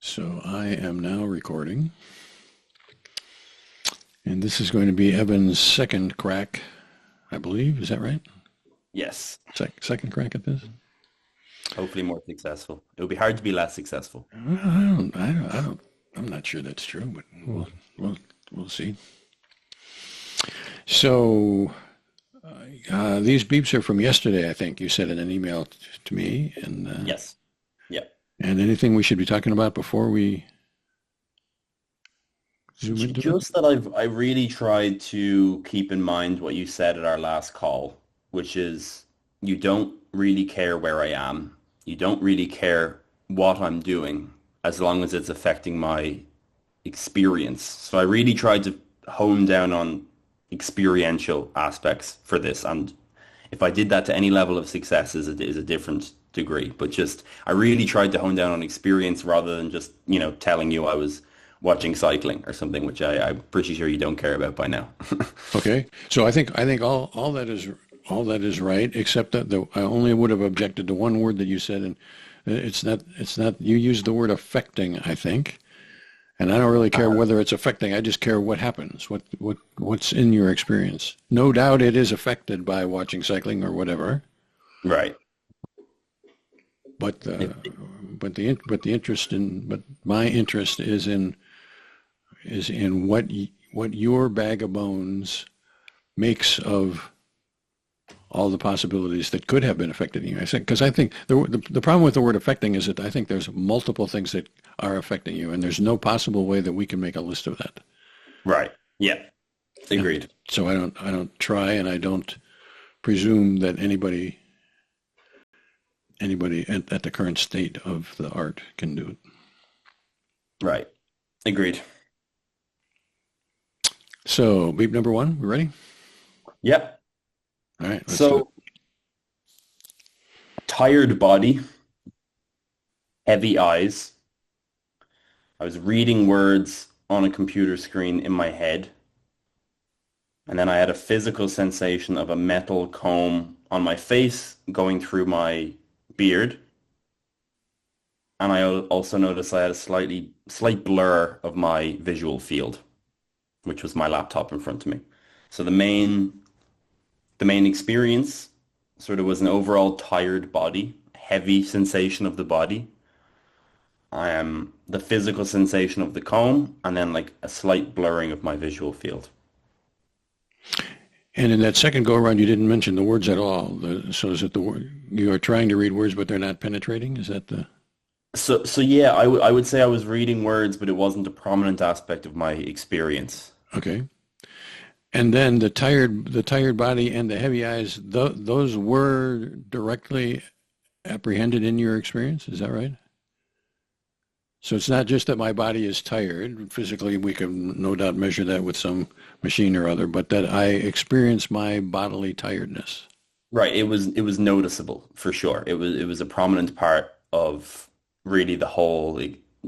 So I am now recording, and this is going to be Evan's second crack, I believe. Is that right? Yes, Second crack at this? hopefully more successful. It would be hard to be less successful. I'm not sure that's true, but we'll, we'll see. So these beeps are from yesterday, I think you said in an email to me, Yes. Yeah. and anything we should be talking about before we zoom into it? Just that I really tried to keep in mind what you said at our last call, which is you don't really care where I am. You don't really care what I'm doing as long as it's affecting my experience. So I really tried to hone down on experiential aspects for this. And if I did that to any level of success is a different degree. But just I really tried to hone down on experience rather than just, telling you I was watching cycling or something, which I'm pretty sure you don't care about by now. Okay, so I think all that is right, except that I only would have objected to one word that you said, and it's not you used the word affecting, I think, and I don't really care whether it's affecting. I just care what happens, what's in your experience. No doubt it is affected by watching cycling or whatever, Right. but my interest is in what your bag of bones makes of all the possibilities that could have been affecting you. I think the problem with the word affecting is that I think there's multiple things that are affecting you, and there's no possible way that we can make a list of that. Right. Yeah. And Agreed. so I don't try, and I don't presume that anybody at the current state of the art can do it. Right. Agreed. So beep number one, we ready? Yep. All right, let's do it. So tired body, heavy eyes. I was reading words on a computer screen in my head, and then I had a physical sensation of a metal comb on my face going through my beard. And I also noticed I had a slight blur of my visual field, which was my laptop in front of me. So the main experience sort of was an overall tired body, heavy sensation of the body, the physical sensation of the comb, and then like a slight blurring of my visual field. And in that second go around, you didn't mention the words at all. So is it the word you are trying to read words, but they're not penetrating? Is that the So yeah, I would say I was reading words, but it wasn't a prominent aspect of my experience. okay? And then the tired body and the heavy eyes, those were directly apprehended in your experience. Is that right? So it's not just that my body is tired. Physically, we can no doubt measure that with some machine or other, but that I experience my bodily tiredness. Right. It was noticeable for sure. It was a prominent part of really the whole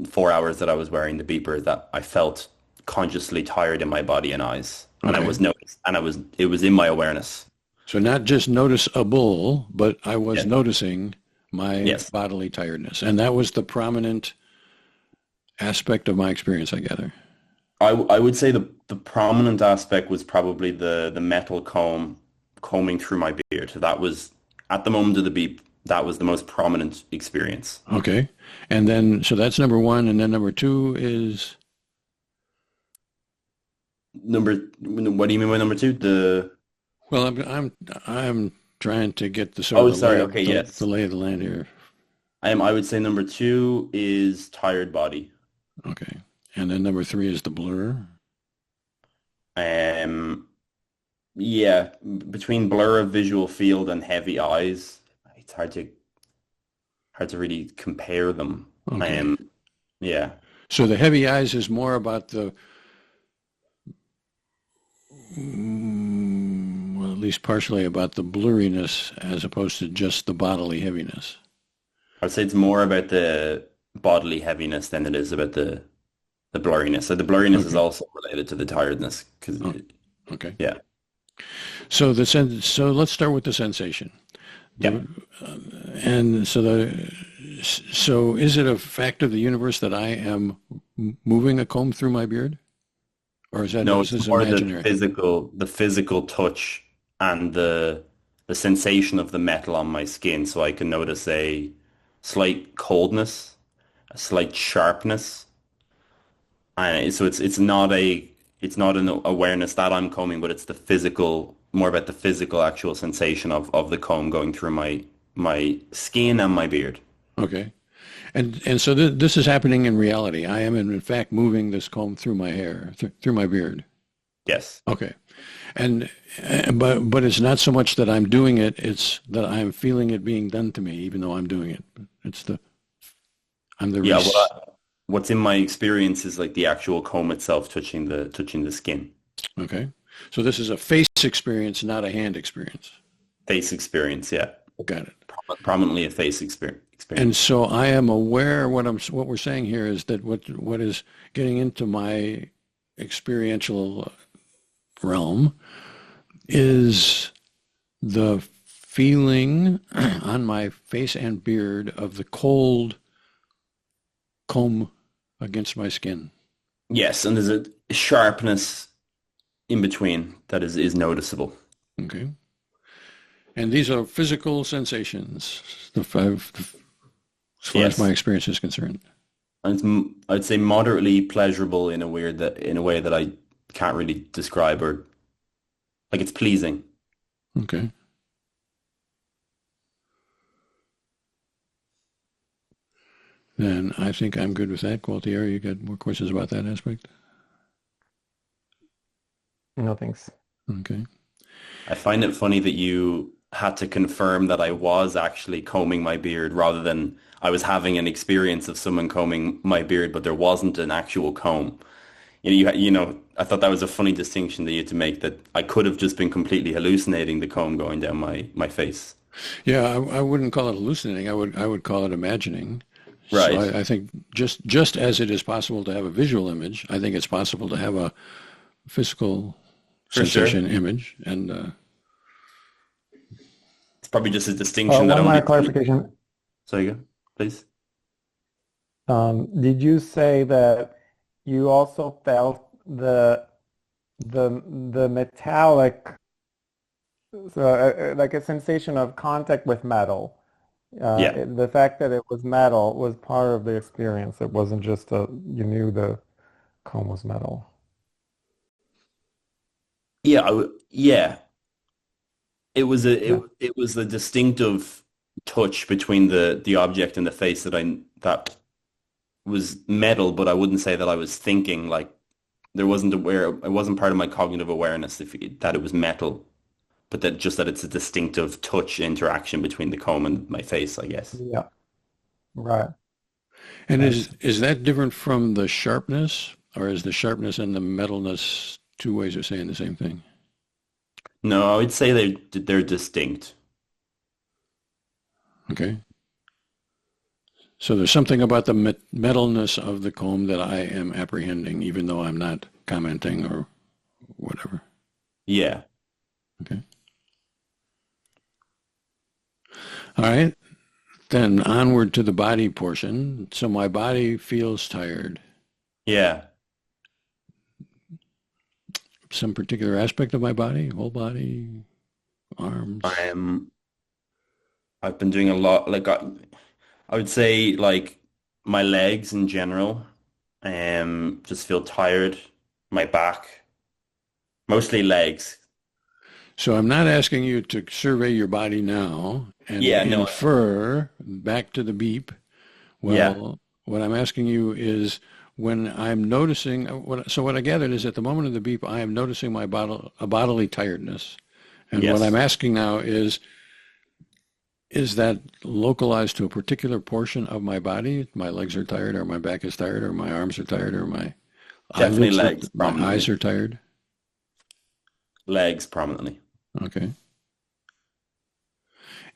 4 hours that I was wearing the beeper that I felt consciously tired in my body and eyes. And I Okay. was noticed and it was in my awareness. So not just noticeable, but I was Yeah. noticing my Yes. bodily tiredness. And that was the prominent aspect of my experience, I gather. I would say the prominent aspect was probably the metal comb combing through my beard. So that was at the moment of the beep, that was the most prominent experience. Okay. And then, so that's number one. And then number two is, What do you mean by number two? well, I'm trying to get the sort of Oh, the lay sorry. of Okay. the Yes. lay of the land here. I would say number two is tired body. Okay. And then number three is the blur. Um, yeah, between blur of visual field and heavy eyes, it's hard to really compare them. Okay. Um, yeah, So the heavy eyes is more about well, at least partially about the blurriness as opposed to just the bodily heaviness. I would say it's more about the bodily heaviness than it is about the blurriness. So the blurriness is Okay. also related to the tiredness because Oh, okay. yeah, So let's start with the sensation. yeah, The, and so the So is it a fact of the universe that I am moving a comb through my beard, or No, is it's this more imaginary? the physical touch and the sensation of the metal on my skin. So I can notice a slight coldness, a slight sharpness. And so it's not an awareness that I'm combing, but it's the physical, more about the physical actual sensation of the comb going through my skin and my beard. Okay. And so this is happening in reality. I am in fact moving this comb through my hair, through my beard. Yes. Okay. And but it's not so much that I'm doing it, it's that I'm feeling it being done to me, even though I'm doing it. It's the I'm the Yeah, res what's in my experience is like the actual comb itself touching the skin. Okay. So this is a face experience, not a hand experience. Face experience, yeah. Got it. Prominently a And experience. so I am aware what we're saying here is that what is getting into my experiential realm is the feeling on my face and beard of the cold comb against my skin. Yes, and there's a sharpness in between that is noticeable. Okay. And these are physical sensations, as far as my Yes. experience is concerned. And I'd say moderately pleasurable in a weird that in a way that I can't really describe or like it's pleasing. Okay. Then I think I'm good with that. Gualtieri, you got more questions about that aspect? No thanks. Okay. I find it funny that you had to confirm that I was actually combing my beard rather than I was having an experience of someone combing my beard, but there wasn't an actual comb. You know, I thought that was a funny distinction that you had to make that I could have just been completely hallucinating the comb going down my face. Yeah, I wouldn't call it hallucinating. I would call it imagining. So Right. I think just as it is possible to have a visual image, I think it's possible to have a physical For sure. sensation image. And It's probably just a distinction that One only. more clarification. So you go, please. Did you say that you also felt the metallic, like a sensation of contact with metal? Yeah. The fact that it was metal was part of the experience. It wasn't just you knew the comb was metal. Yeah. Yeah. Yeah. It was the distinctive touch between the object and the face that was metal, but I wouldn't say that I was thinking like there wasn't aware. It wasn't part of my cognitive awareness that it was metal, but that just that it's a distinctive touch interaction between the comb and my face, I guess. Yeah. Right. and Right. is that different from the sharpness, or is the sharpness and the metalness two ways of saying the same thing? No, I would say they're distinct. Okay. So there's something about the metalness of the comb that I am apprehending, even though I'm not commenting or whatever. Yeah. Okay. All right. Then onward to the body portion. So my body feels tired. Yeah. Some particular aspect of my body, whole body, arms. I'm I've been doing a lot like I would say like my legs in general just feel tired. My back, mostly legs. So I'm not asking you to survey your body now and Yeah, no. infer back to the beep. Yeah. Well, what I'm asking you is when I'm noticing, so what I gathered is at the moment of the beep, I am noticing my bodily tiredness. And what I'm Yes. asking now is that localized to a particular portion of my body? My legs are tired, or my back is tired, or my arms are tired, or Definitely eyelids are, legs my eyes prominently. are tired? Legs prominently. Okay.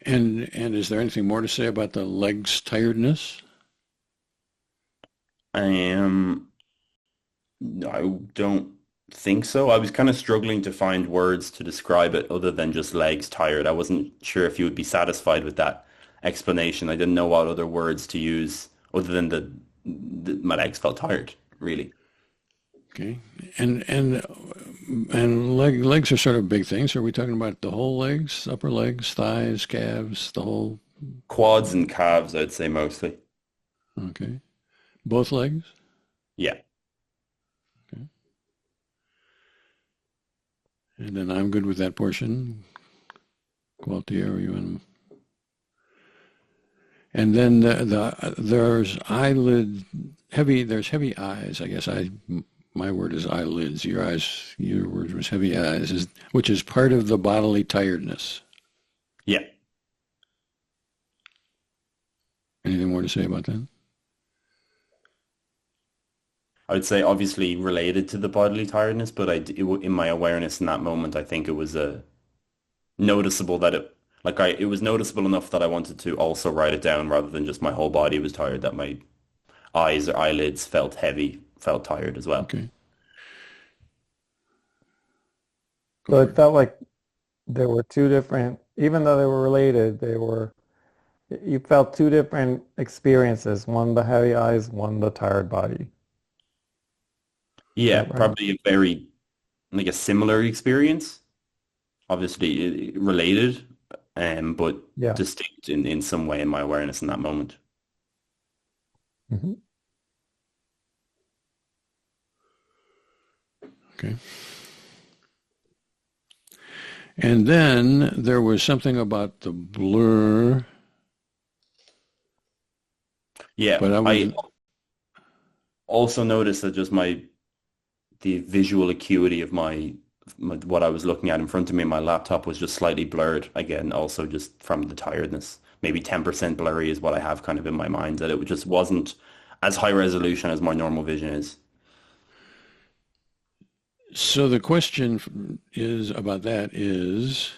And is there anything more to say about the legs tiredness? I am I don't think so. I was kind of struggling to find words to describe it other than just legs tired. I wasn't sure if you would be satisfied with that explanation. I didn't know what other words to use other than my legs felt tired, really. Okay. And legs are sort of big things. Are we talking about the whole legs, upper legs, thighs, calves, the whole? Quads and calves, I'd say mostly. Okay. Both legs? Yeah. Okay. And then I'm good with that portion. Gualtier, you and then there's eyelid heavy. There's heavy eyes. I guess my word is eyelids. Your word was heavy eyes, which is part of the bodily tiredness. Yeah. Anything more to say about that? I would say obviously related to the bodily tiredness, but in my awareness in that moment, I think it was noticeable that it was noticeable enough that I wanted to also write it down rather than just my whole body was tired, that my eyes or eyelids felt heavy, felt tired as well. Okay. Go So for it it. felt like there were two different, even though they were related, you felt two different experiences, one the heavy eyes, one the tired body. Is Yeah, that right? probably a very like a similar experience, obviously related, but Yeah. distinct in some way in my awareness in that moment. Hmm. Okay. And then there was something about the blur, Yeah, but I I was also noticed that just the visual acuity of what I was looking at in front of me, my laptop was just slightly blurred. Again, also just from the tiredness. Maybe 10% blurry is what I have kind of in my mind, that it just wasn't as high resolution as my normal vision is. so the question is about that is,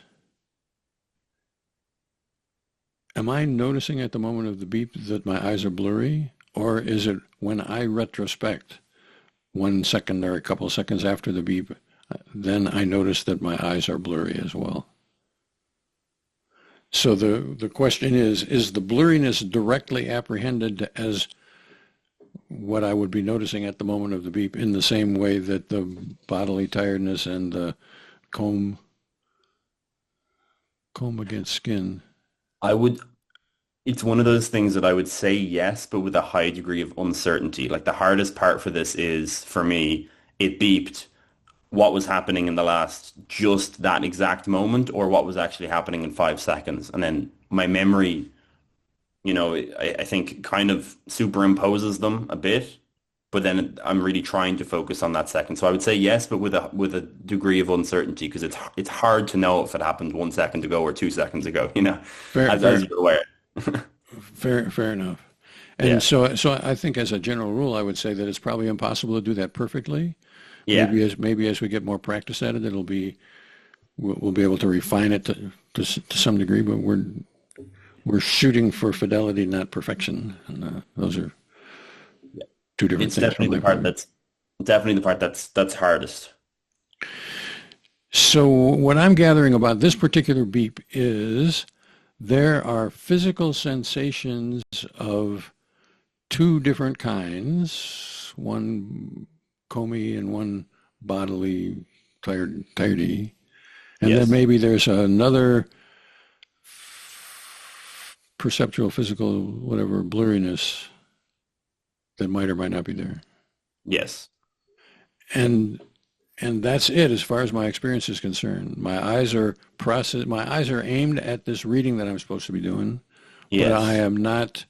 am I noticing at the moment of the beep that my eyes are blurry, or is it when I retrospect 1 second or a couple of seconds after the beep, then I notice that my eyes are blurry as well? So the question is the blurriness directly apprehended as what I would be noticing at the moment of the beep in the same way that the bodily tiredness and the comb comb against skin? I would, it's one of those things that I would say yes, but with a high degree of uncertainty. Like the hardest part for this is, for me, it beeped what was happening in the last just that exact moment or what was actually happening in 5 seconds. And then my memory, I think kind of superimposes them a bit, but then I'm really trying to focus on that second. So I would say yes, but with a degree of uncertainty because it's hard to know if it happened 1 second ago or 2 seconds ago, Fair, as fair, you're aware. fair enough. And Yeah. so I think as a general rule, I would say that it's probably impossible to do that perfectly. Yeah. Maybe as we get more practice at it, we'll be able to refine it to some degree. But we're shooting for fidelity, not perfection, and those are two different It's things from definitely my the point part of view. that's hardest. So what I'm gathering about this particular beep is there are physical sensations of two different kinds, one comey and one bodily tiredly. And then Yes. maybe there's another perceptual, physical, whatever blurriness that might or might not be there. Yes. And that's it as far as my experience is concerned. My eyes are aimed at this reading that I'm supposed to be doing, but I Yes. am not,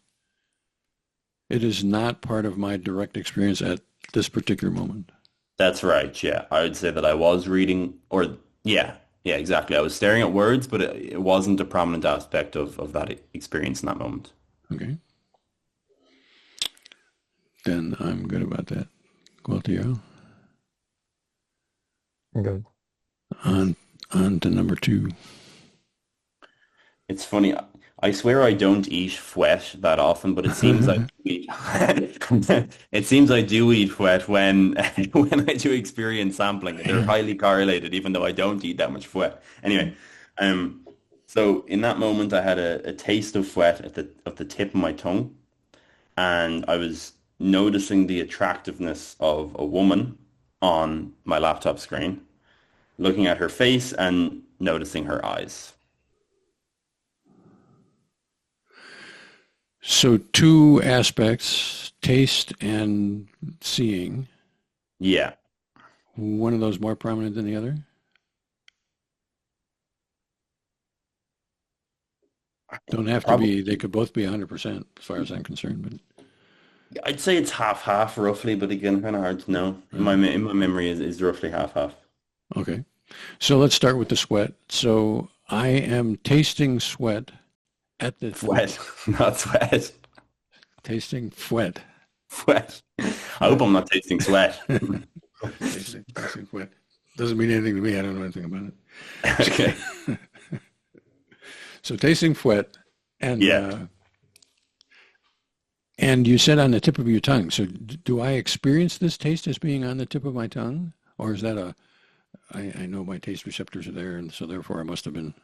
it is not part of my direct experience at this particular moment. That's right. Yeah. I would say that I was reading or yeah. Yeah, exactly. I was staring at words, but it wasn't a prominent aspect of that experience in that moment. Okay. Then I'm good about that. Gualtiero. Good. On on to number two. It's funny. I swear I don't eat fouet that often, but it seems I do eat. It seems I do eat fouet when when I do experience sampling. They're highly correlated, even though I don't eat that much fouet. Anyway, um, So in that moment, I had a taste of sweat at the tip of my tongue, and I was noticing the attractiveness of a woman on my laptop screen, looking at her face and noticing her eyes. So two aspects, taste and seeing. Yeah, One of those more prominent than the other? Don't have to probably. be, they could both be 100% as far as I'm concerned, I'd say it's half half roughly, but again, kind of hard to know. but In my memory is roughly half half. okay. So let's start with the sweat. So I am tasting sweat at the, Sweat, not sweat. tasting sweat. Sweat. I hope Sweat. I'm not tasting sweat. Tasting sweat. Doesn't mean anything to me. I don't know anything about Okay. it. So tasting sweat and Yeah. uh, and you said on the tip of your tongue. So do I experience this taste as being on the tip of my tongue? Or is that I know my taste receptors are there, and so therefore I must have been,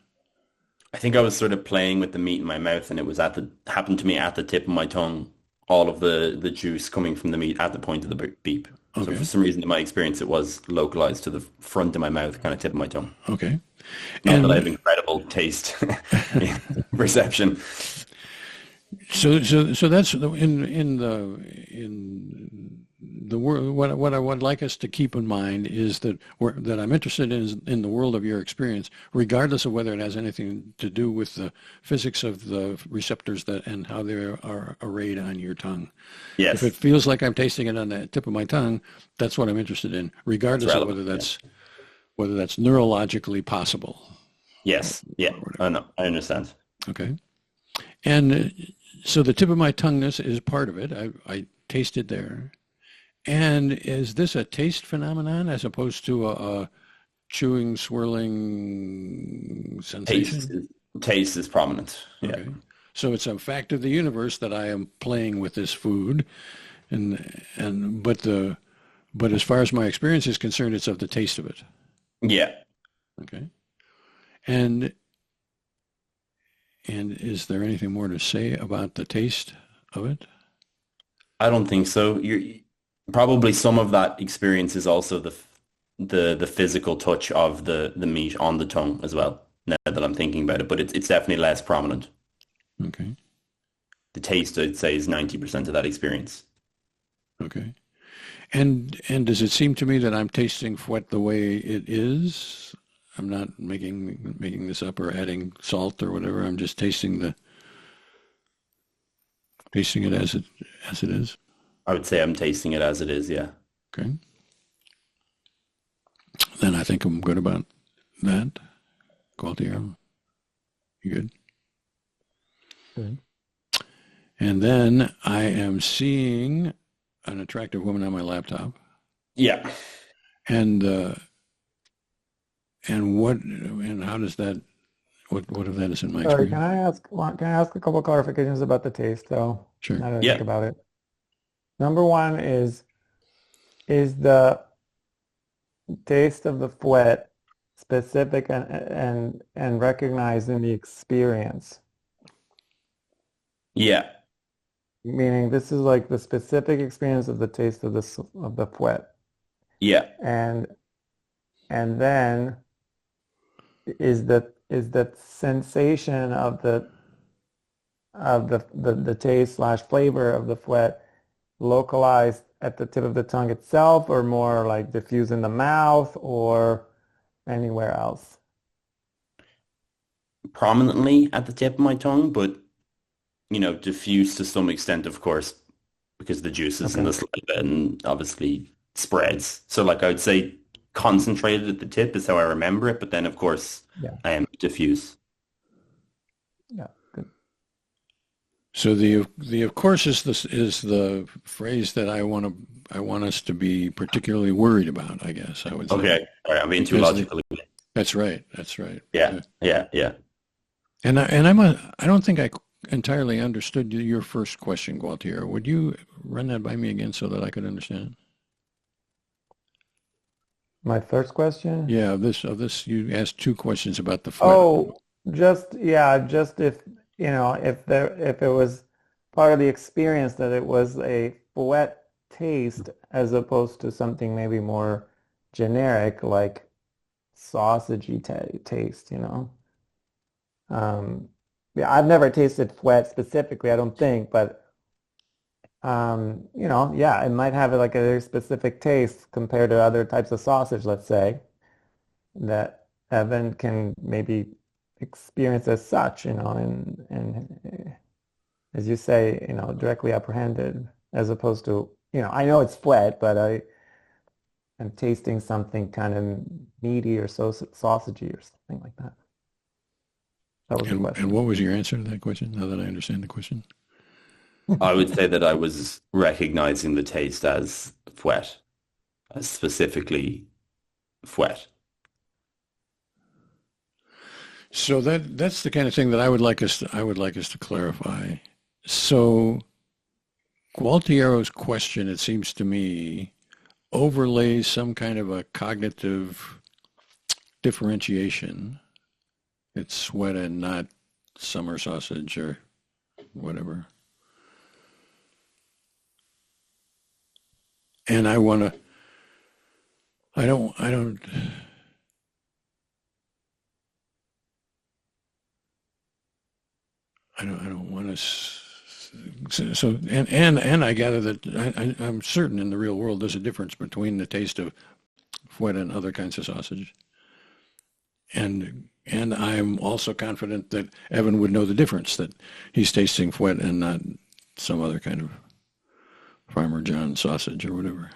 I think I was sort of playing with the meat in my mouth and it was happened to me at the tip of my tongue, all of the juice coming from the meat at the point of the beep. So for okay, some reason in my experience it was localized to the front of my mouth, kind of tip of my tongue. okay. Not that I And have incredible taste perception. so that's in the world. What I would like us to keep in mind is that I'm interested in the world of your experience, regardless of whether it has anything to do with the physics of the receptors that and how they are arrayed on your tongue. If it Yes, feels like I'm tasting it on the tip of my tongue, that's what I'm interested in, it's regardless of relevant. whether Yeah. that's neurologically possible Yes. Yeah. or whatever. I know. I understand. Okay. And so the tip of my tongue is part of it. I tasted there. And is this a taste phenomenon as opposed to a chewing, swirling Taste sensation? is, taste is prominent. Yeah. Okay. So it's a fact of the universe that I am playing with this food, and but as far as my experience is concerned, it's of the taste of it. Yeah. Okay. And and is there anything more to say about the taste of it? I don't think so. You're probably some of that experience is also the physical touch of the meat on the tongue as well. Now that I'm thinking about it, but it's definitely less prominent. Okay. The taste, I'd say, is 90% of that experience. Okay. And does it seem to me that I'm tasting what the way it is? I'm not making this up or adding salt or whatever. I'm just tasting it as it is. I would say I'm tasting it as it is. Yeah. Okay. Then I think I'm good about that. Gualtiero, you good? Good. And then I am seeing an attractive woman on my laptop, Yeah. and and how does that what if that is in my Sorry, can experience? I ask a couple clarifications about the taste though? Sure. Now that I think Yeah. about it. Number one is the taste of the fouet specific and recognized in the experience. Yeah. Meaning this is like the specific experience of the taste of the fouet. Yeah. And then is that sensation of the taste slash flavor of the fouet localized at the tip of the tongue itself or more like diffuse in the mouth or anywhere else? Prominently at the tip of my tongue, but diffuse to some extent, of course, because the juices in Okay. the saliva and obviously spreads. So like I would say concentrated at the tip is how I remember it, but then of course Yeah. diffuse. Yeah. Good. So the of course is the phrase that I want us to be particularly worried about, I guess I would say. Okay. All right. I'm being too Because logical. that's right. That's right. Yeah. Yeah. Yeah. I don't think I entirely understood your first question, Gualtier. Would you run that by me again so that I could understand? My first question? Yeah, of this you asked two questions about the flight. Oh, just if, if it was part of the experience that it was a wet taste as opposed to something maybe more generic like sausagey taste. Um, yeah, I've never tasted wet specifically, I don't think, but yeah, it might have like a very specific taste compared to other types of sausage, let's say, that Evan can maybe experience as such, and as you say, directly apprehended, as opposed to, I know it's wet, but I am tasting something kind of meaty or so sausagey or something like that. That was the And question. what was your answer to that question, now that I understand the question? I would say that I was recognizing the taste as wet, as specifically wet. So that's the kind of thing that I would like us to clarify. So Gualtiero's question, it seems to me, overlays some kind of a cognitive differentiation. It's sweat and not summer sausage or whatever. And I don't, I don't, I don't want to. So and I gather that I'm certain in the real world there's a difference between the taste of fouet and other kinds of sausage. And I'm also confident that Evan would know the difference, that he's tasting fouet and not some other kind of Farmer John sausage or whatever.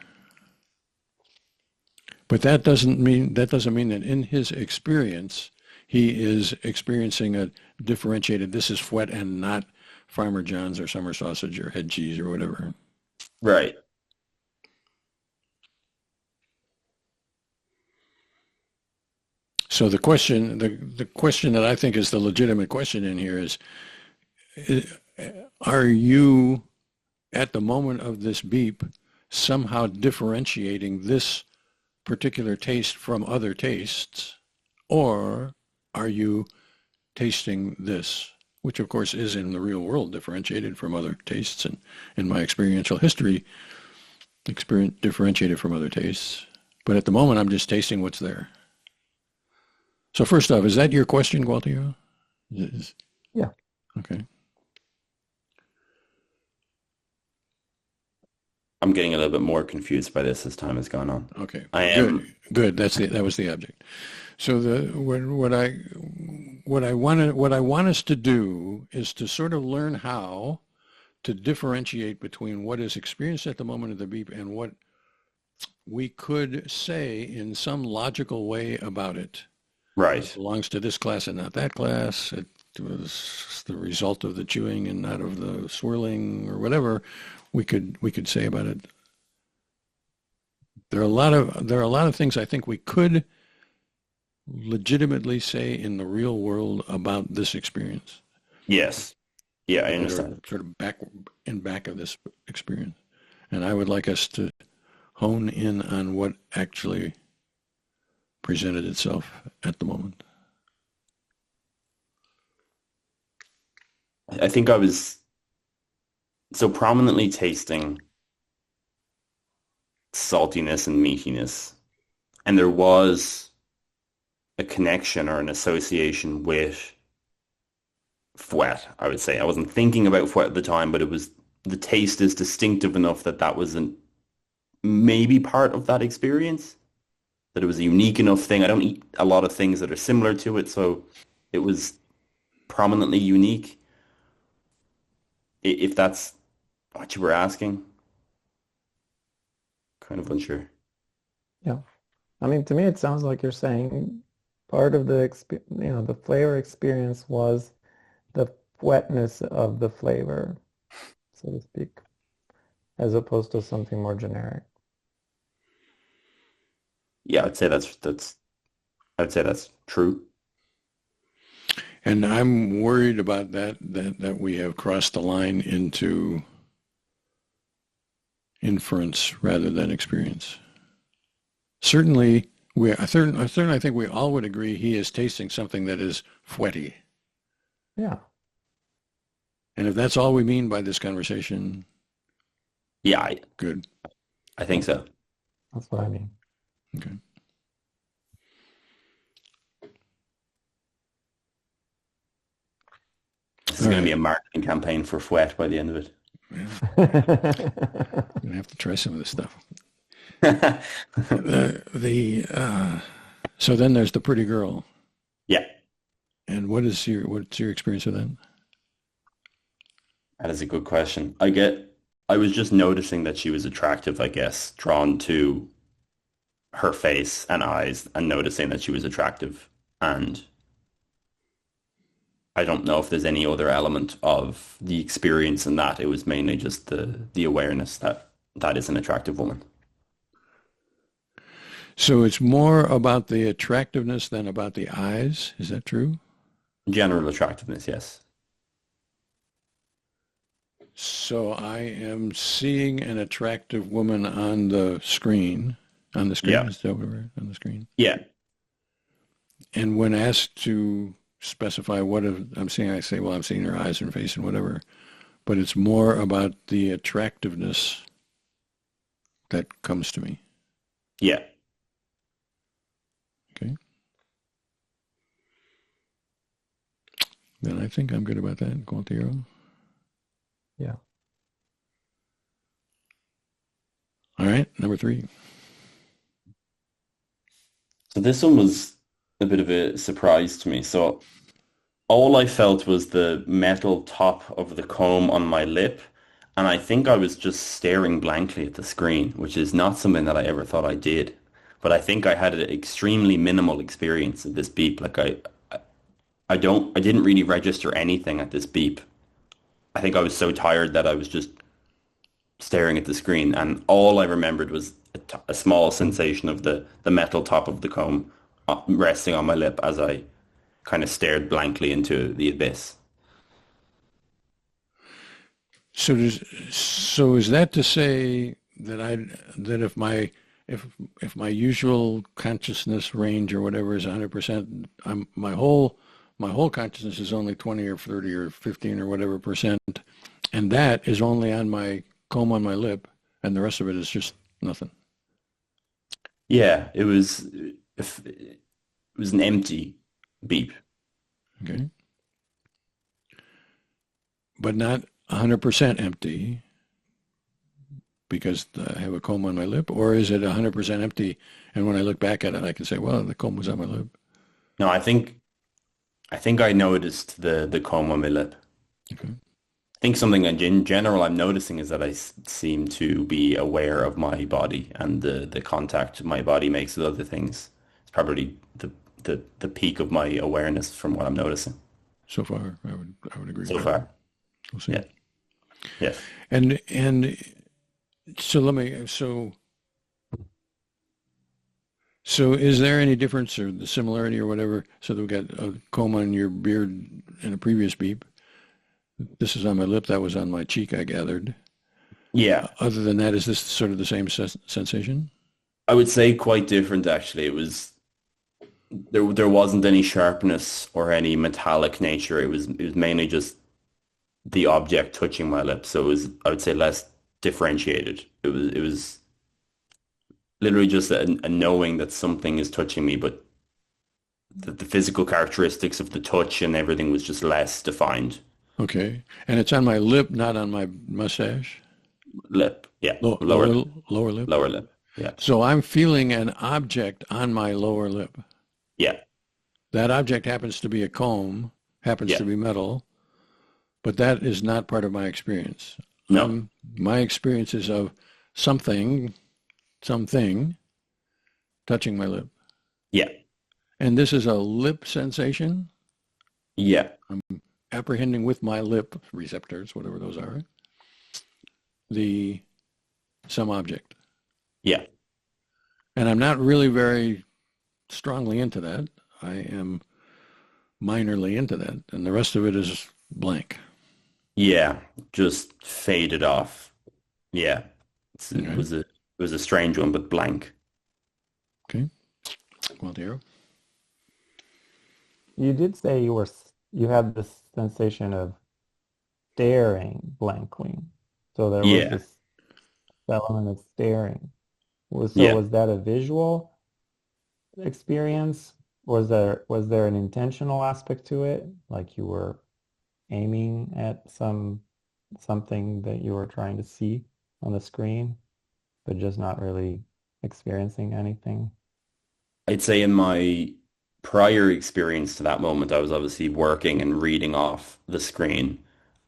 But that doesn't mean that in his experience he is experiencing a differentiated. This is fouet and not Farmer John's or summer sausage or head cheese or whatever. Right. So the question that I think is the legitimate question in here is, are you at the moment of this beep somehow differentiating this particular taste from other tastes, or are you tasting this, which of course is in the real world differentiated from other tastes, and in my experiential history, experience differentiated from other tastes. But at the moment, I'm just tasting what's there. So first off, is that your question, Gualtiero? Is- Yeah. Okay. I'm getting a little bit more confused by this as time has gone on. Okay. I Good. am, Good. That was the object. So what I want us to do is to sort of learn how to differentiate between what is experienced at the moment of the beep and what we could say in some logical way about it. It right. belongs to this class and not that class. It was the result of the chewing and not of the swirling or whatever we could say about it. There are a lot of things I think we could legitimately say in the real world about this experience Yes. Yeah, I that are understand. sort of back of this experience. And I would like us to hone in on what actually presented itself at the moment. I think I was so prominently tasting saltiness and meatiness, and there was a connection or an association with fouet, I would say. I wasn't thinking about fouet at the time, but it was the taste is distinctive enough that that wasn't maybe part of that experience, that it was a unique enough thing. I don't eat a lot of things that are similar to it, so it was prominently unique, if that's what you were asking. Kind of unsure. Yeah. I mean, to me, it sounds like you're saying part of the flavor experience was the wetness of the flavor, so to speak, as opposed to something more generic. Yeah, I'd say that's true. And I'm worried about that we have crossed the line into inference rather than experience. Certainly, I think we all would agree he is tasting something that is fwetty. Yeah, And if that's all we mean by this conversation, Yeah, good. I think so. that's what I mean. Okay. This is All going to be right. a marketing campaign for Fouet by the end of it. Yeah, I'm gonna have to try some of this stuff. So then there's the pretty girl. Yeah, And what's your experience with that? that is a good question. I was just noticing that she was attractive, I guess, drawn to her face and eyes and noticing that she was attractive. And I don't know if there's any other element of the experience in that. It was mainly just the awareness that that is an attractive woman. So it's more about the attractiveness than about the eyes. Is that true? General attractiveness, yes. So I am seeing an attractive woman on the screen. On the screen, Yeah. is that what we're on the screen? Yeah. And when asked to specify I'm seeing, I say, well, I'm seeing her eyes and face and whatever. But it's more about the attractiveness that comes to me. Yeah. Okay. Then I think I'm good about that. Gualtiero. Yeah. All right, number 3. So this one was a bit of a surprise to me. So all I felt was the metal top of the comb on my lip, and I think I was just staring blankly at the screen, which is not something that I ever thought I did. But I think I had an extremely minimal experience of this beep. Like I didn't really register anything at this beep. I think I was so tired that I was just staring at the screen, and all I remembered was a small sensation of the metal top of the comb resting on my lip as I kind of stared blankly into the abyss. So is that to say that if my usual consciousness range or whatever is 100%, my whole consciousness is only 20 or 30 or 15 or whatever percent, and that is only on my comb on my lip, and the rest of it is just nothing. Yeah, it was an empty beep. Okay, but not 100% empty because I have a comb on my lip, or is it 100% empty? And when I look back at it, I can say, well, the comb was on my lip. No, I think I noticed the comb on my lip. Okay. I think something in general I'm noticing is that seem to be aware of my body and the contact my body makes with other things. It's probably the peak of my awareness from what I'm noticing So far, I would agree so with that. far. We'll see. Yeah. Yes. And so let me so is there any difference or the similarity or whatever? So that we got a comb on your beard in a previous beep. This is on my lip. That was on my cheek, I gathered. Yeah. Other than that, is this sort of the same sensation? I would say quite different actually. There wasn't any sharpness or any metallic nature. It was mainly just the object touching my lips. So it was, I would say, less differentiated. It was literally just a knowing that something is touching me, but the physical characteristics of the touch and everything was just less defined. Okay. And it's on my lip, not on my mustache? Lip, yeah, Lower lip? lower lip, yeah, So I'm feeling an object on my lower lip. yeah, That object happens to be a comb, happens yeah. to be metal, but that is not part of my experience. No, My experience is of something touching my lip. yeah, And this is a lip sensation. yeah, I'm apprehending with my lip receptors, whatever those are, some object. yeah, And I'm not really very strongly into that. I am minorly into that. And the rest of it is blank. yeah. Just faded off. Yeah, Okay. it was a strange one, but blank. Okay. Gualtiero? You did say you had this sensation of staring blankly. So there was Yeah, this element of staring. So yeah. was that a visual experience? Was there an intentional aspect to it? Like you were aiming at something that you were trying to see on the screen, but just not really experiencing anything? I'd say in my prior experience to that moment, I was obviously working and reading off the screen.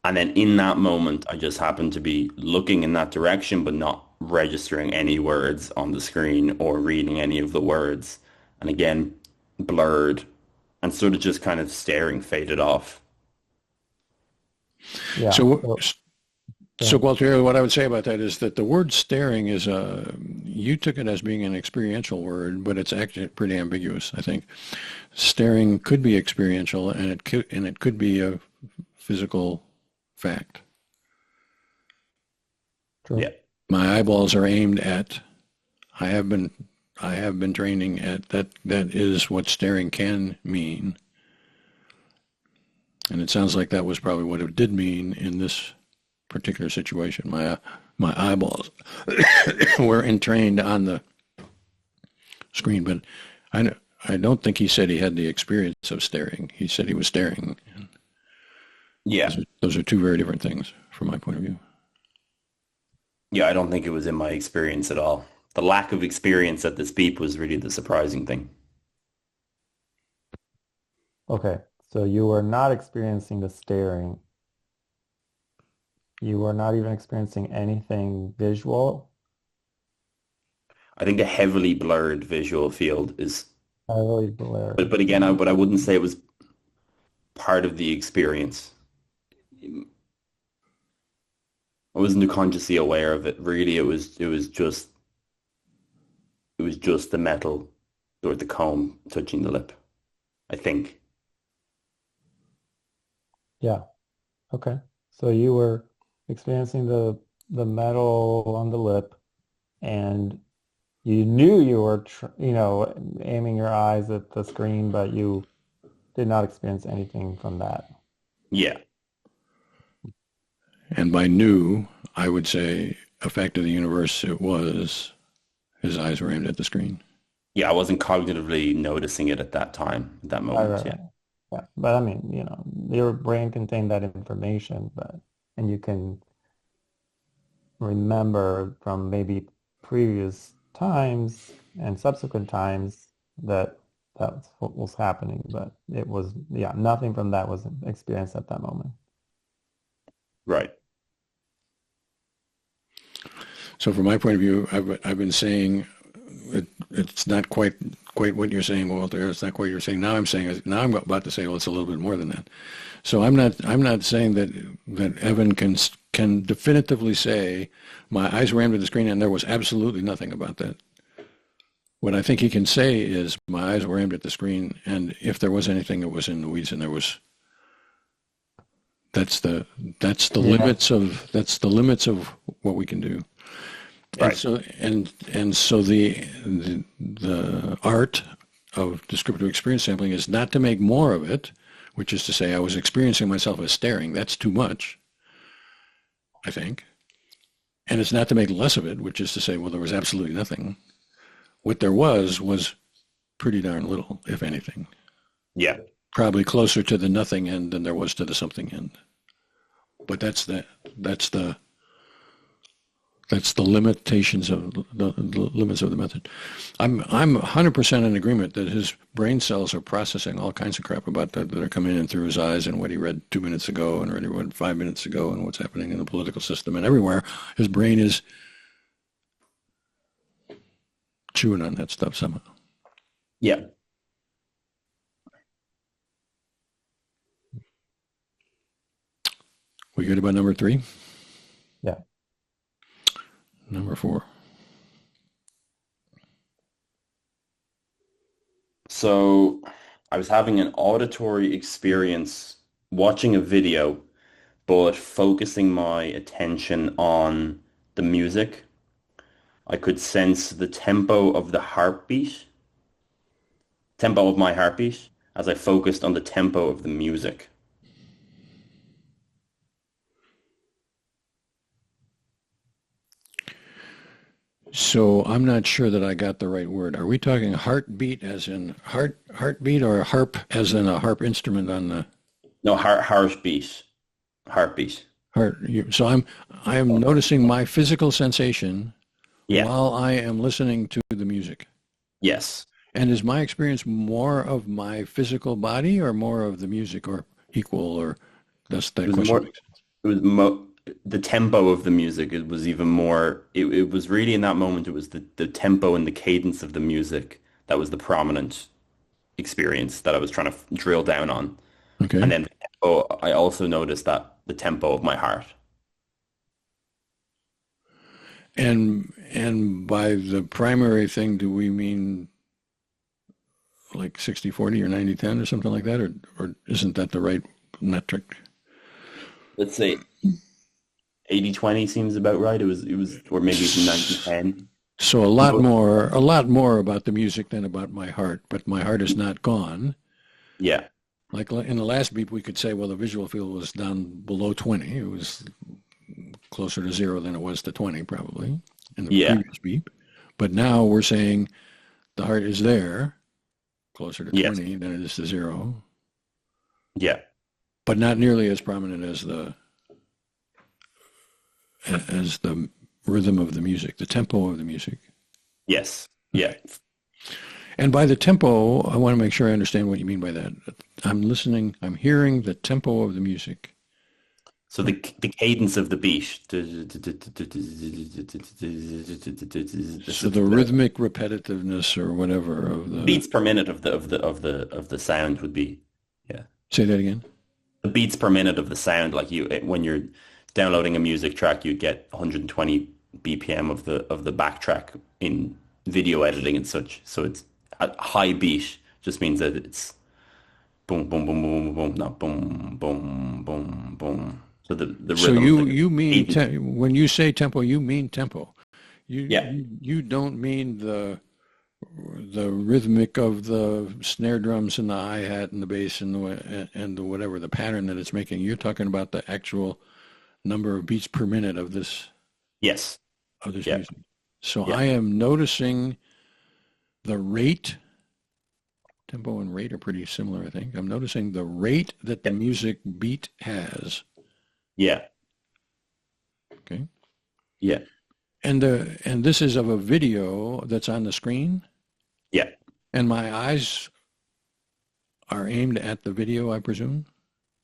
And then in that moment, I just happened to be looking in that direction, but not registering any words on the screen or reading any of the words. And again, blurred and sort of just kind of staring faded off. Yeah. So, So go so ahead. Gualtiero, what I would say about that is that the word staring is you took it as being an experiential word, but it's actually pretty ambiguous, I think. Staring could be experiential and it could be a physical fact. True. Yeah. My eyeballs are aimed at. I have been I have been training at that. That is what staring can mean. And it sounds like that was probably what it did mean in this particular situation. My eyeballs were entrained on the screen, but I don't think he said he had the experience of staring. He said he was staring. Yeah. Those are two very different things from my point of view. Yeah, I don't think it was in my experience at all. The lack of experience at this beep was really the surprising thing. Okay. So you were not experiencing the staring. You were not even experiencing anything visual, I think a heavily blurred visual field is, heavily blurred. but again, but I wouldn't say it was part of the experience. I wasn't consciously aware of it. Really, it was just the metal or the comb touching the lip, I think. Yeah. Okay. So you were experiencing the metal on the lip, and you knew you were aiming your eyes at the screen, but you did not experience anything from that. Yeah. And by new, I would say a fact of the universe, it was his eyes were aimed at the screen. Yeah, I wasn't cognitively noticing it at that time, at that Right, moment. right, Yeah. right. Yeah. But I mean, your brain contained that information, and you can remember from maybe previous times and subsequent times that that's what was happening, but it was, yeah, nothing from that was experienced at that moment. Right. So from my point of view, I've been saying it's not quite what you're saying, Walter. It's not quite what you're saying. Now I'm about to say, well, it's a little bit more than that. So I'm not saying that Evan can definitively say my eyes were aimed at the screen and there was absolutely nothing about that. What I think he can say is my eyes were aimed at the screen, and if there was anything, it was in the weeds, and there was. That's the Yeah. that's the limits of what we can do. And Right. so the art of descriptive experience sampling is not to make more of it, which is to say I was experiencing myself as staring. That's too much, I think. And it's not to make less of it, which is to say, well, there was absolutely nothing. What there was pretty darn little, if anything. Yeah. Probably closer to the nothing end than there was to the something end. But that's the that's the limitations of the limits of the method. I'm 100% in agreement that his brain cells are processing all kinds of crap about that are coming in through his eyes and what he read 2 minutes ago and what he read 5 minutes ago and what's happening in the political system and everywhere. His brain is chewing on that stuff somehow. Yeah. We good about number 3? Yeah. Number 4. So I was having an auditory experience watching a video, but focusing my attention on the music. I could sense the tempo of the heartbeat Tempo of my heartbeat as I focused on the tempo of the music. So I'm not sure that I got the right word. Are we talking heartbeat as in heartbeat, or harp as in a harp instrument on the No, heartbeat. Heartbeat. heart? So I'm noticing my physical sensation Yeah. while I am listening to the music. Yes. And is my experience more of my physical body or more of the music, or equal, or does It that was question more, make sense? it was mo the tempo of the music. It was even more, it was really in that moment, it was the tempo and the cadence of the music that was the prominent experience that I was trying to drill down on. And Okay. then the tempo, I also noticed that the tempo of my heart. And by the primary thing, do we mean like 60-40 or 90-10 or something like that, or isn't that the right metric? Let's say 80-20 seems about right. Or maybe even 90-10. So a lot more about the music than about my heart, but my heart is not gone. Yeah. Like in the last beep, we could say, well, the visual field was down below 20. It was closer to 0 than it was to 20, probably, in the Yeah. previous beep. But now we're saying the heart is there, closer to Yes. 20 than it is to 0, Yeah. but not nearly as prominent as the rhythm of the music, the tempo of the music. Yes. Yeah. Okay. And by the tempo, I want to make sure I understand what you mean by that. I'm listening, I'm hearing the tempo of the music. So the cadence of the beat. So the rhythmic repetitiveness or whatever of the, Beats per minute of the sound would be, yeah. say that again. The beats per minute of the sound, like when you're downloading a music track, you get 120 BPM of the backtrack in video editing and such. So it's a high beat just means that it's boom boom boom boom boom boom, not boom boom boom boom. So the So rhythm, you mean cadence, when you say tempo, you mean tempo. yeah, You don't mean the rhythmic of the snare drums and the hi-hat and the bass and the whatever the pattern that it's making. You're talking about the actual number of beats per minute yes, of this yeah, music. So yeah, I am noticing the rate. Tempo and rate are pretty similar, I think. I'm noticing the rate that the yeah, music beat has. yeah, Okay. yeah, And this is of a video that's on the screen, yeah. and my eyes are aimed at the video, I presume.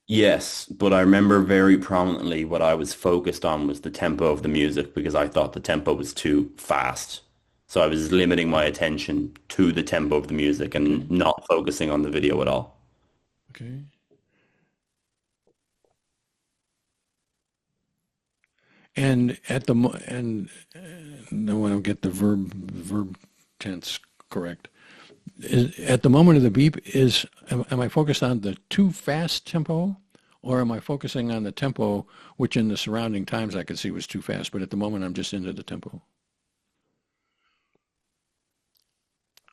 Yes, but I remember very prominently what I was focused on was the tempo of the music because I thought the tempo was too fast. So I was limiting my attention to the tempo of the music Okay. and not focusing on the video at all. Okay. And at the mo and no, I don't get the verb tense correct. At the moment of the beep, am I focused on the too fast tempo, or am I focusing on the tempo, which in the surrounding times I could see was too fast, but at the moment I'm just into the tempo?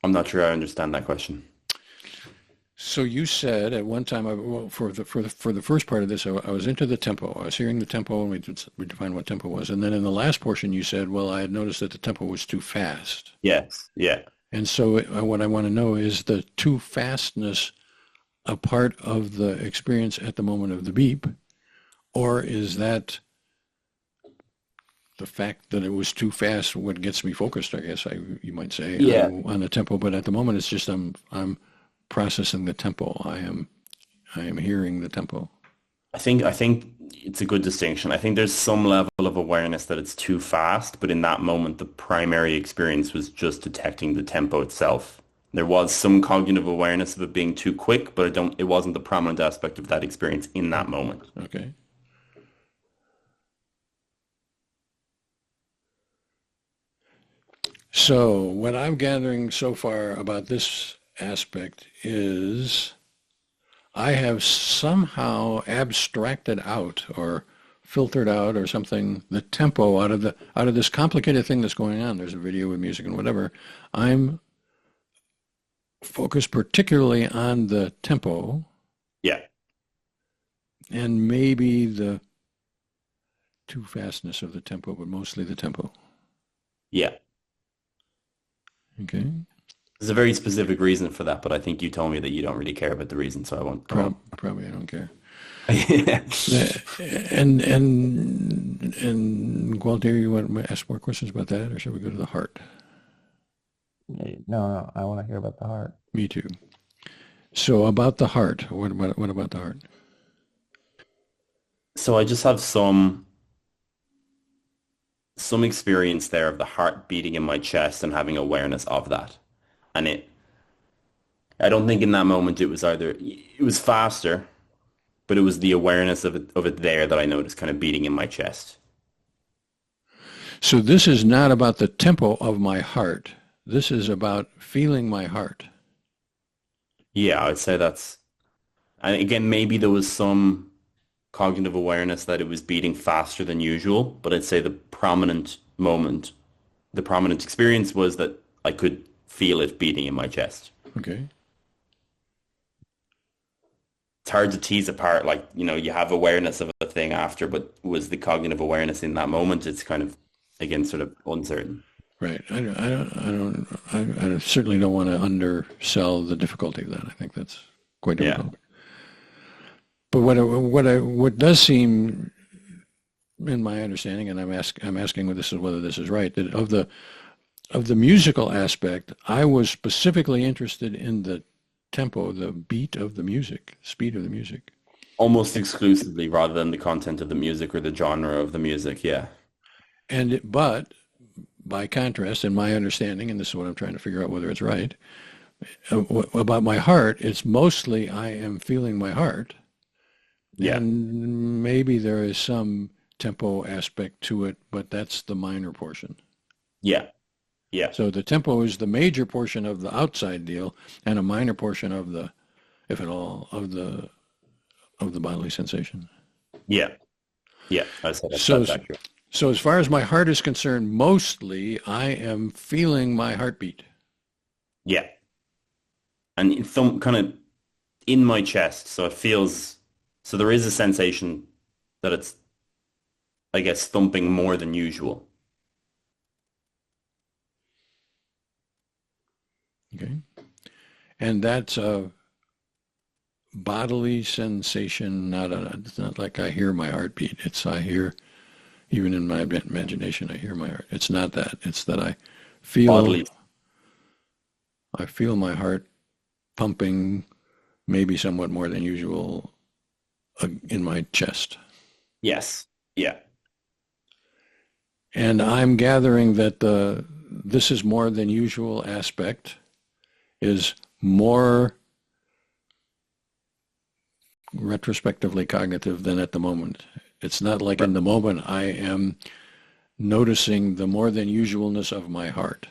I'm not sure I understand that question. So you said at one time, well, for the first part of this, I was into the tempo. I was hearing the tempo, and we defined what tempo was. And then in the last portion, you said, well, I had noticed that the tempo was too fast. Yes, yeah. And so what I want to know is the too fastness a part of the experience at the moment of the beep, or is that the fact that it was too fast what gets me focused? I guess you might say Yeah. on the tempo, but at the moment it's just I'm processing the tempo. I am hearing the tempo. I think it's a good distinction. I think there's some level of awareness that it's too fast, but in that moment, the primary experience was just detecting the tempo itself. There was some cognitive awareness of it being too quick, but it wasn't the prominent aspect of that experience in that moment. Okay. So what I'm gathering so far about this aspect is I have somehow abstracted out or filtered out or something the tempo out of this complicated thing that's going on. There's a video with music and whatever. I'm focus particularly on the tempo Yeah. and maybe the too fastness of the tempo, but mostly the tempo. Yeah. Okay. There's a very specific reason for that, but I think you told me that you don't really care about the reason, so I won't. Probably I don't care. Yeah. And Gualtier, you want to ask more questions about that, or should we go to the heart? No, no, I want to hear about the heart. Me too. So about the heart, what about the heart? So I just have some experience there of the heart beating in my chest and having awareness of that. And I don't think in that moment it was faster, but it was the awareness of it there that I noticed kind of beating in my chest. So this is not about the tempo of my heart. This is about feeling my heart. Yeah, I'd say and again, maybe there was some cognitive awareness that it was beating faster than usual, but I'd say the prominent experience was that I could feel it beating in my chest. Okay. It's hard to tease apart, like, you have awareness of a thing after, but was the cognitive awareness in that moment? It's kind of, again, sort of uncertain. Right. I certainly don't want to undersell the difficulty of that. I think that's quite Yeah. difficult. But what does seem, in my understanding, and I'm asking whether this is right, that of the musical aspect, I was specifically interested in the tempo, the beat of the music, speed of the music. Almost exclusively rather than the content of the music or the genre of the music. Yeah. But by contrast, in my understanding, and this is what I'm trying to figure out whether it's right, about my heart, it's mostly I am feeling my heart, Yeah. and maybe there is some tempo aspect to it, but that's the minor portion. Yeah. Yeah. So the tempo is the major portion of the outside deal, and a minor portion of the, if at all, of the bodily sensation. Yeah. Yeah. I said So, that's accurate. so as far as my heart is concerned, mostly I am feeling my heartbeat. Yeah. And some kind of in my chest. So there is a sensation that it's, I guess, thumping more than usual. Okay, and that's a bodily sensation. It's not like I hear my heartbeat. It's I hear, even in my imagination, I hear my heart. It's not that. It's that feel Bodily. I feel my heart pumping, maybe somewhat more than usual, in my chest. Yes. Yeah. And I'm gathering that the this is more than usual aspect is more retrospectively cognitive than at the moment. It's not like in the moment I am noticing the more than usualness of my heart.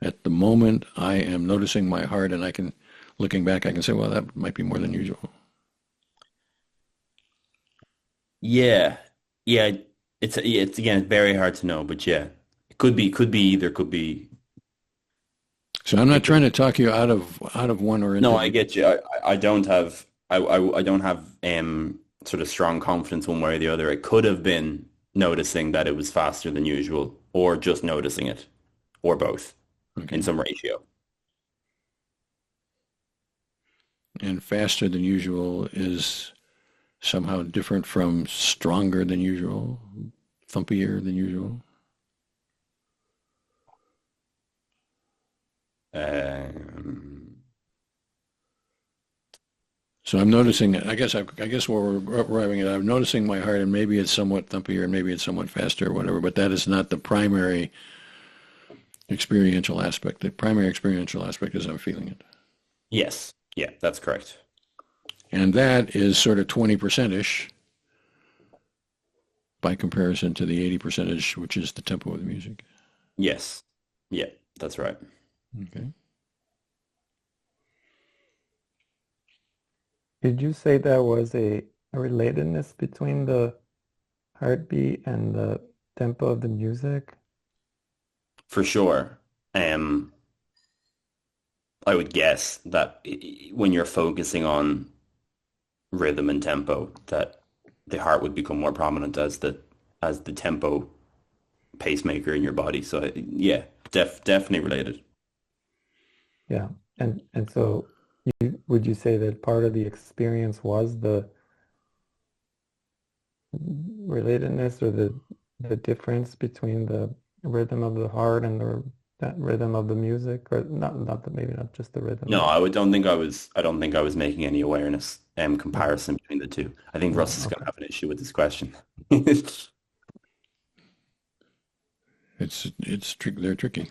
At the moment I am noticing my heart, and looking back, I can say, well, that might be more than usual. Yeah. Yeah. It's again very hard to know, but yeah. Could be either, could be So I'm not it could trying to talk you out of one or No, into I the. get you. I don't have I don't have sort of strong confidence one way or the other. It could have been noticing that it was faster than usual, or just noticing it, or both in Okay. some ratio. And faster than usual is somehow different from stronger than usual, thumpier than usual. Um, So I'm noticing. I guess where we're arriving at, I'm noticing my heart, and maybe it's somewhat thumpier, and maybe it's somewhat faster, or whatever. But that is not the primary experiential aspect. The primary experiential aspect is I'm feeling it, yes, yeah, that's correct. and that is sort of 20% ish by comparison to the 80% ish, which is the tempo of the music. Yes, yeah, that's right. Okay. Did you say there was a relatedness between the heartbeat and the tempo of the music? For sure. Um, I would guess that when you're focusing on rhythm and tempo, that the heart would become more prominent as the tempo pacemaker in your body. So yeah, definitely related. Yeah. And so would you say that part of the experience was the relatedness or the difference between the rhythm of the heart and the that rhythm of the music, or not the, maybe not just the rhythm, No, but I don't think I was making any awareness no, comparison between the two. I think no, Russ is going to okay. have an issue with this question. They're tricky.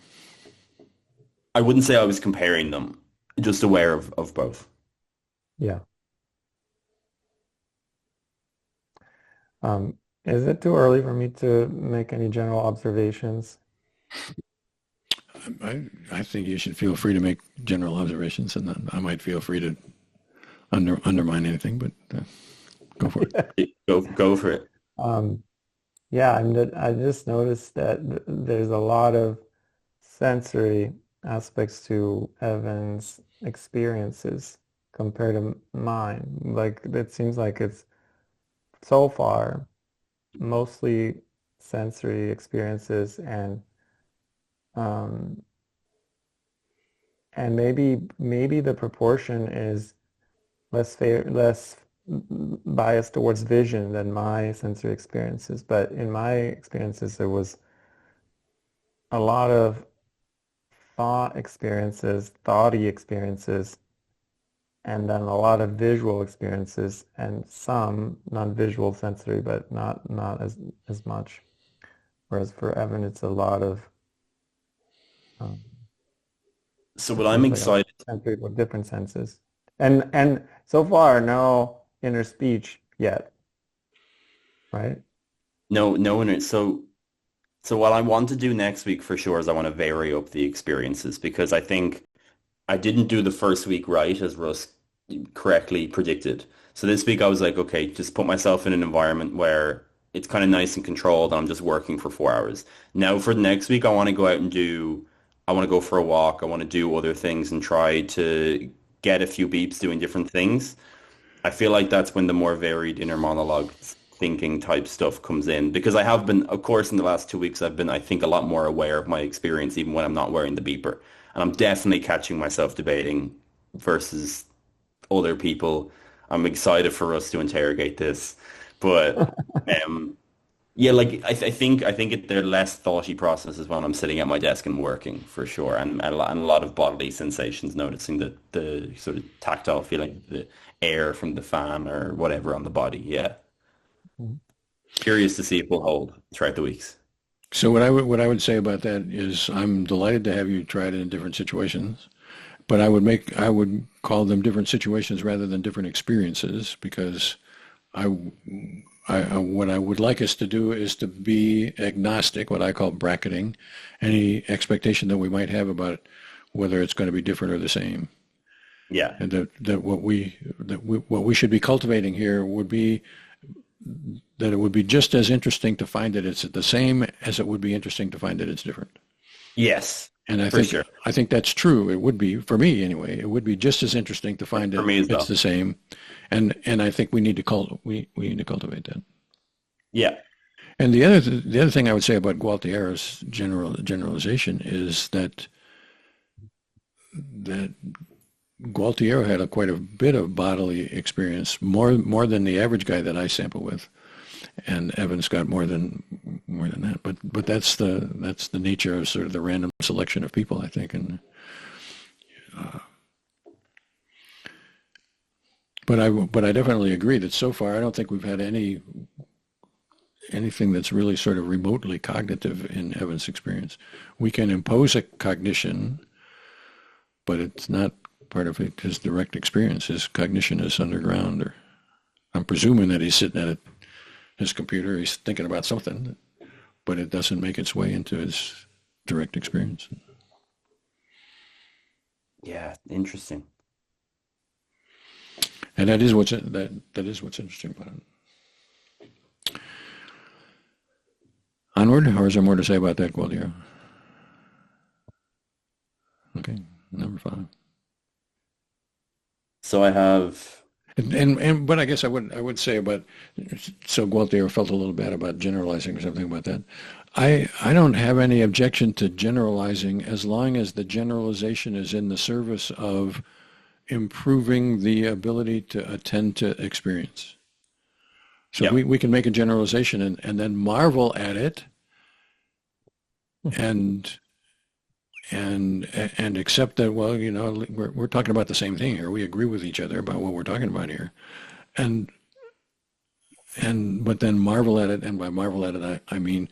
I wouldn't say I was comparing them, just aware of both. Yeah. Is it too early for me to make any general observations? I think you should feel free to make general observations, and then I might feel free to undermine anything, but go for it. Go for it. Um, yeah, I just noticed that there's a lot of sensory aspects to Evan's experiences compared to mine. Like it seems like it's so far mostly sensory experiences um, and maybe the proportion is less biased towards vision than my sensory experiences. But in my experiences, there was a lot of thoughty experiences, and then a lot of visual experiences, and some non-visual sensory, but not as much. Whereas for Evan, it's a lot of um, So it what I'm seems like a lot excited. of sensory with different senses, and so far no inner speech yet, right? No one. So what I want to do next week for sure is I want to vary up the experiences because I think I didn't do the first week right, as Russ correctly predicted. So this week I was like, okay, just put myself in an environment where it's kind of nice and controlled and I'm just working for 4 hours. Now for the next week, I want to go for a walk. I want to do other things and try to get a few beeps doing different things. I feel like that's when the more varied inner monologue thinking type stuff comes in because I have been, of course, in the last 2 weeks, I've been, I think, a lot more aware of my experience even when I'm not wearing the beeper. And I'm definitely catching myself debating versus other people. I'm excited for us to interrogate this. But um, yeah, like I think they're less thoughty processes when I'm sitting at my desk and working for sure, and a lot of bodily sensations, noticing the sort of tactile feeling, the air from the fan or whatever on the body. Yeah, curious to see if we'll hold throughout the weeks. So what I would say about that is I'm delighted to have you try it in different situations, but I would call them different situations rather than different experiences because I, what I would like us to do is to be agnostic, what I call bracketing, any expectation that we might have about whether it's going to be different or the same. Yeah, And what we should be cultivating here would be that it would be just as interesting to find that it's the same as it would be interesting to find that it's different. yes, And for sure. I think that's true. It would be for me anyway. It would be just as interesting to find For that me as it's well. the same, and I think we need to we need to cultivate that. Yeah, And the other thing I would say about Gualtiero's generalization is that Gualtiero had quite a bit of bodily experience, more than the average guy that I sample with, and Evans got more than that. But that's the nature of sort of the random selection of people, I think. And but I definitely agree that so far I don't think we've had anything that's really sort of remotely cognitive in Evans' experience. We can impose a cognition, but it's not part of his direct experience. His cognition is underground, or I'm presuming that he's sitting at his computer, he's thinking about something, but it doesn't make its way into his direct experience. yeah, interesting. And that is what's interesting about it. Onward, or is there more to say about that, Gualtiero? Okay, number 5. So I have, But I guess I would say about, so Gualtiero felt a little bad about generalizing or something about that. I don't have any objection to generalizing as long as the generalization is in the service of improving the ability to attend to experience. So yeah. we can make a generalization and then marvel at it and and accept that, well, we're talking about the same thing here. We agree with each other about what we're talking about here. And but then marvel at it, and by marvel at it, I mean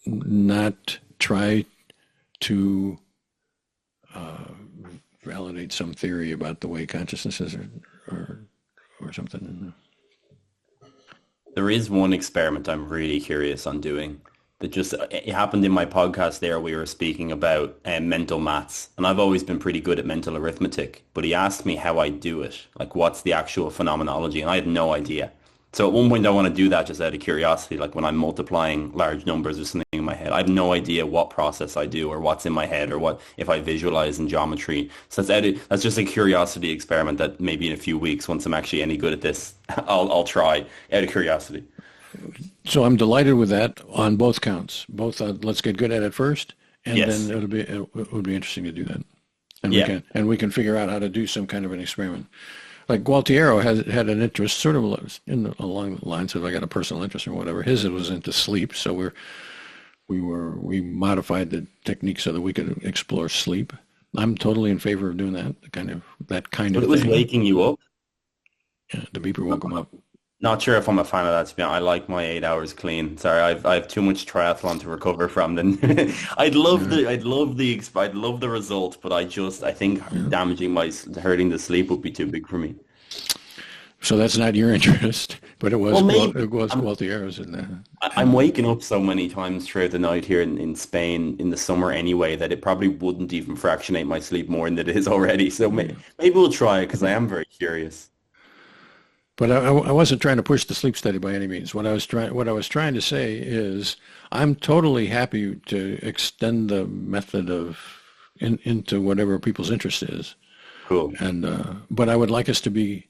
not try to validate some theory about the way consciousness is, or or something. There is one experiment I'm really curious on doing that just it happened in my podcast there. We were speaking about mental maths, and I've always been pretty good at mental arithmetic, but he asked me how I do it, like what's the actual phenomenology, and I had no idea. So at one point I want to do that just out of curiosity, like when I'm multiplying large numbers or something in my head. I have no idea what process I do or what's in my head or what if I visualize in geometry. So that's just a curiosity experiment that maybe in a few weeks, once I'm actually any good at this, I'll try out of curiosity. So I'm delighted with that on both counts. Both, let's get good at it first, and then Yes. it would be interesting to do that, and Yeah. we can figure out how to do some kind of an experiment. Like Gualtiero has had an interest, sort of along the lines of, I got a personal interest or whatever. His, it was into sleep, so we modified the technique so that we could explore sleep. I'm totally in favor of doing that kind But of it was thing. waking you up. Yeah, the beeper woke him up. Not sure if I'm a fan of that, to be honest. I like my 8 hours clean. Sorry, I have too much triathlon to recover from. Then Yeah, I'd love the result, but I think yeah. hurting the sleep would be too big for me. So that's not your interest, but Well, maybe. It was I'm Gualtiero's in there. I'm waking up so many times throughout the night here in Spain in the summer anyway that it probably wouldn't even fractionate my sleep more than it is already. So maybe we'll try it because I am very curious. But I wasn't trying to push the sleep study by any means. What I was trying to say is I'm totally happy to extend the method into whatever people's interest is. Cool. And but I would like us to be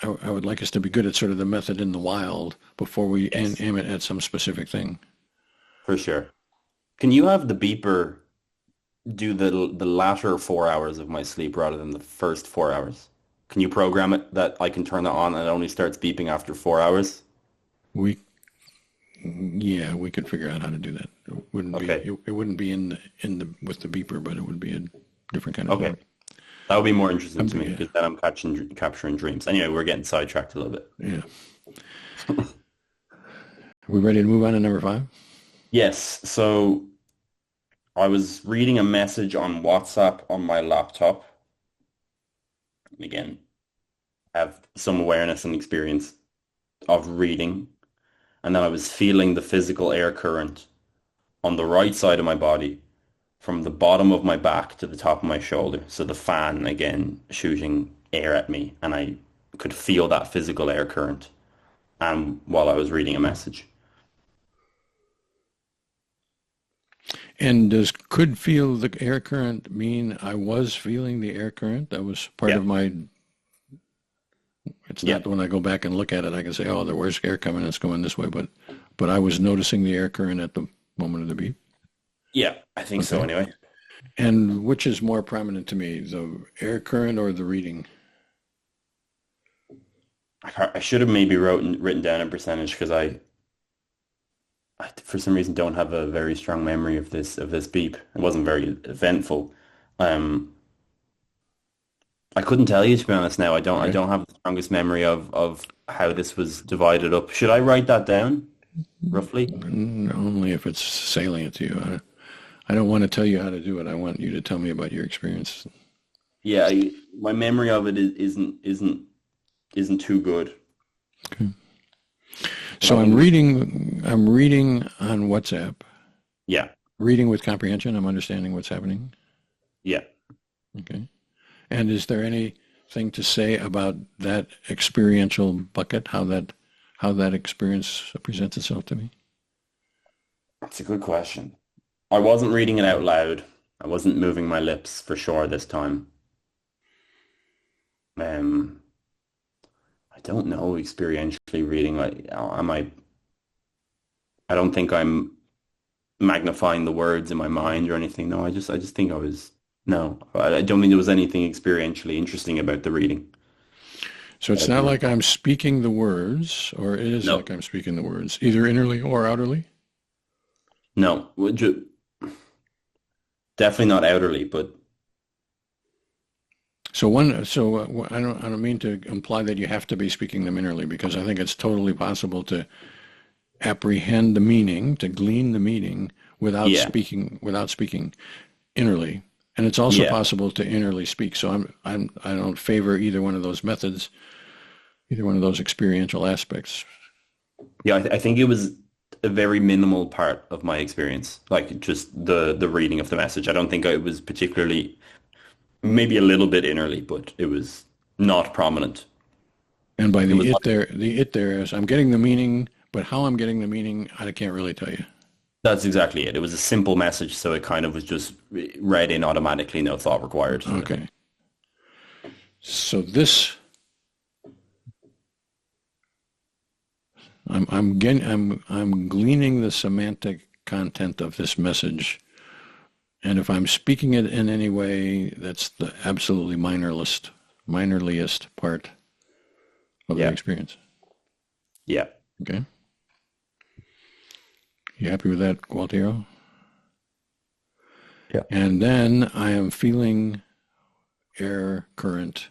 good at sort of the method in the wild before we Yes, aim it at some specific thing. for sure. Can you have the beeper do the latter 4 hours of my sleep rather than the first 4 hours? Can you program it that I can turn it on and it only starts beeping after 4 hours? We Yeah, we could figure out how to do that. Okay. It wouldn't be in the with the beeper, but it would be a different kind of Okay. thing. That would be more interesting to me Yeah, because then I'm capturing dreams. Anyway, we're getting sidetracked a little bit. yeah. Are we ready to move on to number five? Yes. So I was reading a message on WhatsApp on my laptop. And again, I have some awareness and experience of reading. And then I was feeling the physical air current on the right side of my body from the bottom of my back to the top of my shoulder. So the fan again shooting air at me, and I could feel that physical air current. And while I was reading a message, And does could feel the air current mean I was feeling the air current? That was part yeah, of my. It's yeah, not when I go back and look at it, I can say, oh, where's air coming? It's going this way, but I was noticing the air current at the moment of the beep. yeah, I think so. Okay. Anyway, And which is more prominent to me, the air current or the reading? I should have maybe written down a percentage because I for some reason don't have a very strong memory of this beep. It wasn't very eventful. Um, I couldn't tell you to be honest. Now I Okay. don't have the strongest memory of how this was divided up. Should I write that down roughly? Only if it's salient to you. I don't want to tell you how to do it. I want you to tell me about your experience. Yeah, my memory of it isn't too good. Okay. But I So mean, I'm reading on WhatsApp, yeah, reading with comprehension. I'm understanding what's happening. yeah. Okay. And is there anything to say about that experiential bucket, how that experience presents itself to me? That's a good question. I wasn't reading it out loud. I wasn't moving my lips for sure this time. Um, I don't know experientially reading. Like, am I don't think I'm magnifying the words in my mind or anything. No, I just think I was, no, I don't think there was anything experientially interesting about the reading So that I it's can not like recall. I'm speaking the words, or it is No, like I'm speaking the words, either innerly or outerly. no, definitely not outerly, but So I don't mean to imply that you have to be speaking them innerly, because I think it's totally possible to apprehend the meaning, to glean the meaning yeah, without speaking innerly. And it's also yeah, possible to innerly speak. So I don't favor either one of those methods, either one of those experiential aspects. yeah. I think it was a very minimal part of my experience, like just the reading of the message. I don't think I was particularly, maybe a little bit innerly, but it was not prominent. And by It was the it there is I'm getting the meaning, but how I'm getting the meaning, I can't really tell you. That's exactly it. It was a simple message, so it kind of was just read in automatically, no thought required, sort of thing. Okay. So this I'm gleaning the semantic content of this message, and if I'm speaking it in any way, that's the absolutely minorliest part of the Yeah, experience. yeah, Okay, you happy with that, Gualtiero? Yeah. And then I am feeling air current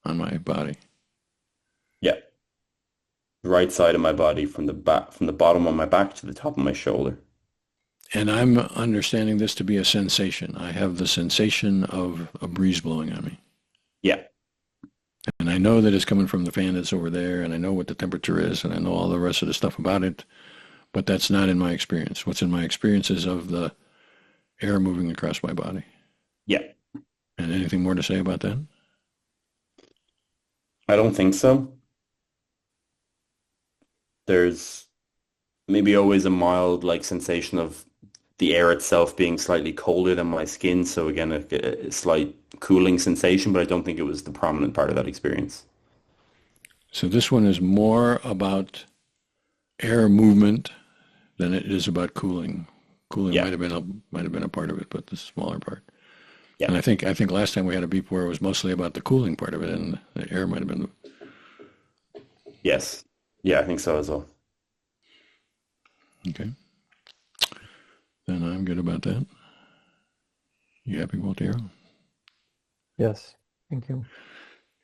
on my body, yeah. Right side of my body from the back, from the bottom of my back to the top of my shoulder. and I'm understanding this to be a sensation. I have the sensation of a breeze blowing on me. Yeah, And I know that it's coming from the fan that's over there, and I know what the temperature is, and I know all the rest of the stuff about it, but that's not in my experience. What's in my experience is of the air moving across my body. yeah. And anything more to say about that? I don't think so. There's maybe always a mild like sensation of the air itself being slightly colder than my skin. So again, a slight cooling sensation, but I don't think it was the prominent part of that experience. So this one is more about air movement than it is about cooling. Cooling Yeah, might have been a part of it, but the smaller part. yeah, And I think last time we had a beep where it was mostly about the cooling part of it, and the air might have been yes. Yeah, I think so as well. okay. Then I'm good about that. You happy, Waltero? Yes. Thank you.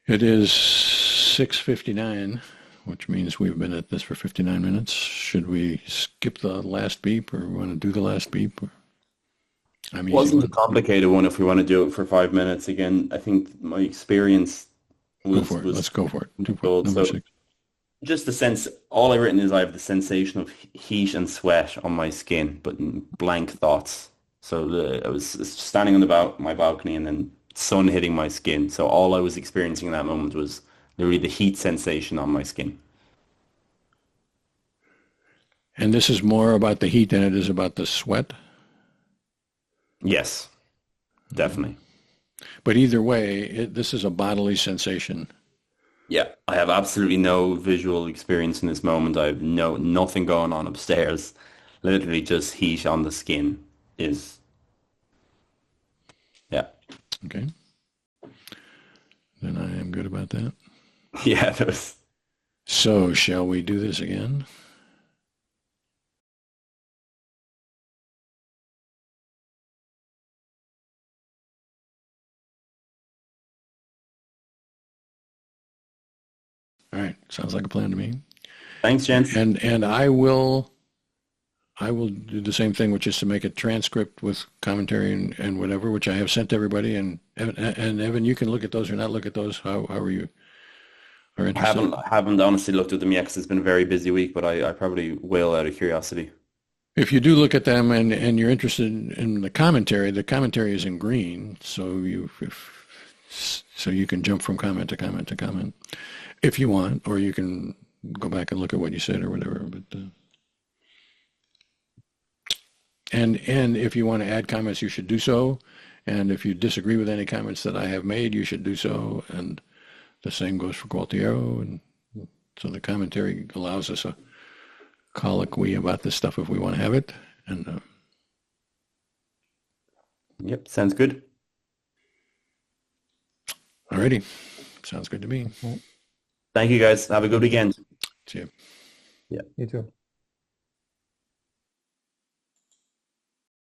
It is 6:59, which means we've been at this for 59 minutes. Should we skip the last beep, or want to do the last beep? I'm easy Wasn't a one. complicated one if we want to do it for 5 minutes again. I think my experience Go was for it. Let's go for it. gold. Number So six. just the sense, all I've written is I have the sensation of heat and sweat on my skin, but in blank thoughts. So I was standing on my balcony and then sun hitting my skin. So all I was experiencing in that moment was literally the heat sensation on my skin. And this is more about the heat than it is about the sweat. Yes, definitely. But either way, this is a bodily sensation. Yeah, I have absolutely no visual experience in this moment. I have nothing going on upstairs. Literally just heat on the skin is, yeah. Okay. Then I am good about that. Yeah, that was, So shall we do this again? All right. Sounds like a plan to me. thanks, gents. And I will do the same thing, which is to make a transcript with commentary and whatever, which I have sent to everybody. And Evan, you can look at those or not look at those, however you are interested. Haven't honestly looked at them yet because it's been a very busy week, but I probably will out of curiosity. If you do look at them and you're interested in the commentary is in green, so so you can jump from comment to comment to comment if you want, or you can go back and look at what you said or whatever. But and if you want to add comments, you should do so. And if you disagree with any comments that I have made, you should do so. And the same goes for Gualtiero. And so the commentary allows us a colloquy about this stuff if we want to have it. And Yep, sounds good. alrighty, sounds good to me. Right. Thank you guys. Have a good weekend. See you. Yeah. You too.